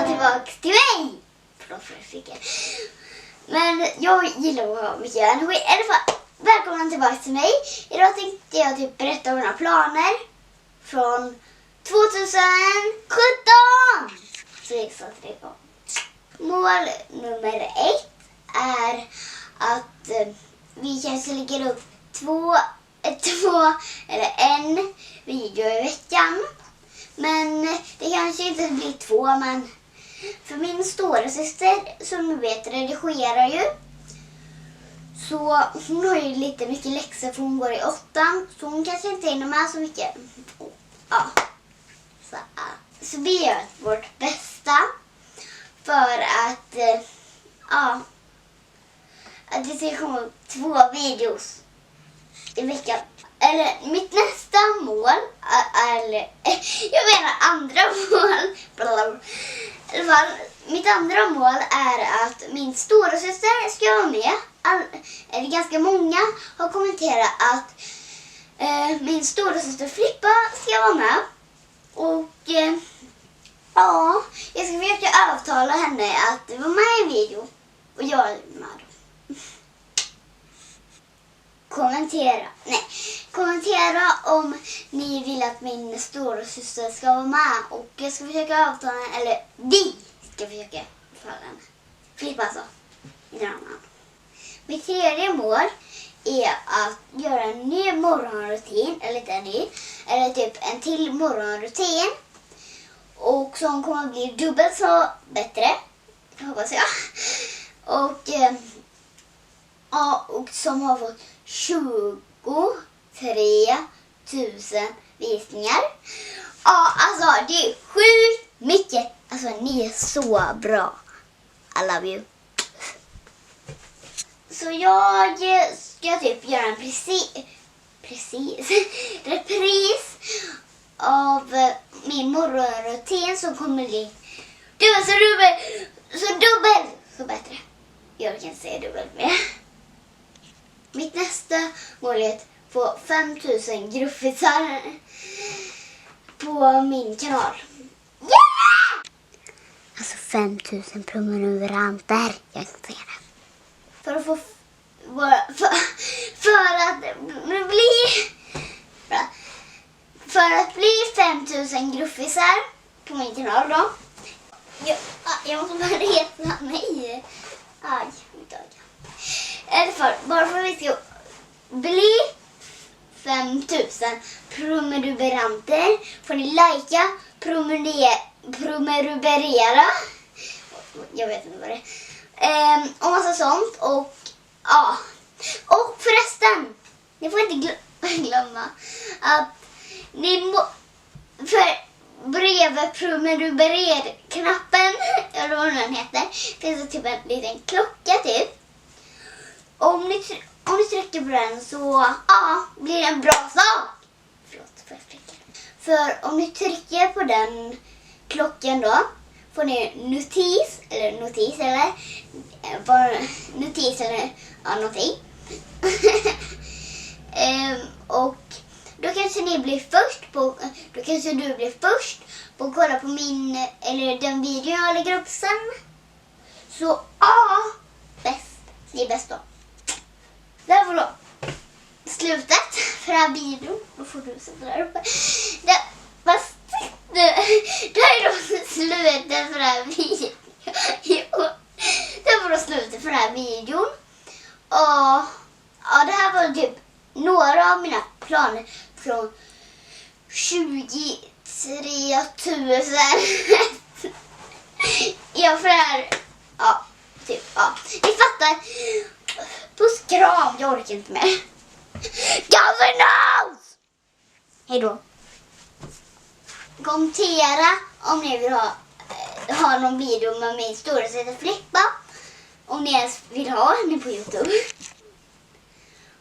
välkomna tillbaka till mig. Förlåt för flickan. Men jag gillar att ha mycket energi. I alla fall, välkomna tillbaka till mig. Idag tänkte jag typ berätta om mina planer från 2017. Så jag sa till det. Mål nummer 1 är att vi kanske lägger upp två eller en video i veckan. Men det kanske inte blir 2, men för min stora syster som ni vet redigerar ju. Så hon har ju lite mycket läxor för hon går i 8. Så hon kanske inte hinner med så mycket. Ja. Så vi gör vårt bästa för att att det ska komma 2 videos i veckan. Eller mitt nästa mål jag menar andra mål. I alla fall, mitt andra mål är att min stora syster ska vara med. Eller ganska många har kommenterat att min stora syster Filippa ska vara med. Och ja, jag ska försöka övertala henne att vara med i video. Och jag är med då. Kommentera om ni vill att min stora syster ska vara med. Och jag ska försöka övertala henne, eller vi ska försöka övertala henne. Filippa alltså, inte någon annan. Mitt tredje mål är att göra en ny morgonrutin, eller lite ny, eller typ en till morgonrutin. Och som kommer bli dubbelt så bättre, hoppas jag. Och som har fått 23 000 visningar. Ja, alltså det är sjukt mycket. Alltså ni är så bra. I love you. Så jag ska typ göra en repris av min morgonrutin som kommer bli dubbelt så bättre. Jag kan inte säga dubbelt mer. Mitt nästa mål är att få 5000 gruffisar på min kanal. Yeah! Alltså 5000 prenumeranter. Jag kan säga det. För att bli 5000 gruffisar på min kanal då. Jag måste bara reta mig. Aj, mitt öga. I alla fall, bara för att vi ska bli 5000 prenumeranter får ni likea, prenumerera. Jag vet inte vad det är. Och massa sånt. Och ja. Och förresten, ni får inte glömma att ni för bredvid prenumerera-knappen, eller vad den heter, finns det typ en liten klocka typ. Om ni trycker på den så blir det en bra sak. Förlåt för jag trycker. För om ni trycker på den klockan då får ni notis eller någonting. Och då kanske du blir först på att kolla på min eller den videon jag lägger upp sen. Så bäst. Ni är bäst då. Det var då slutet för den här videon. Då får du sätta där uppe. Det är då slutet för den här videon. Det var då slutet för den här videon. Och det här var typ några av mina planer från 23 000. Ja, för det här. Ni fattar. Puss, kram, jag orkar inte mer. KAOZ! Hej då. Kommentera om ni vill ha någon video med min stora syster Filippa. Om ni ens vill ha henne på YouTube.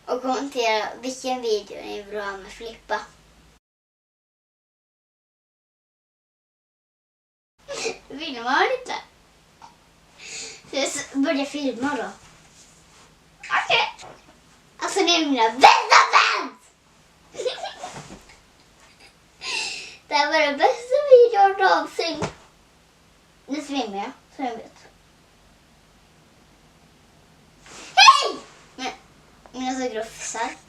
Och kommentera vilken video ni vill ha med Filippa. Vill man lite? Så jag börjar filma då. Okej. Alltså ni är mina bästa fans! Det här var den bästa videon någonsin. Nu svimmar jag, så jag vet. Hej! Men jag så grufsar.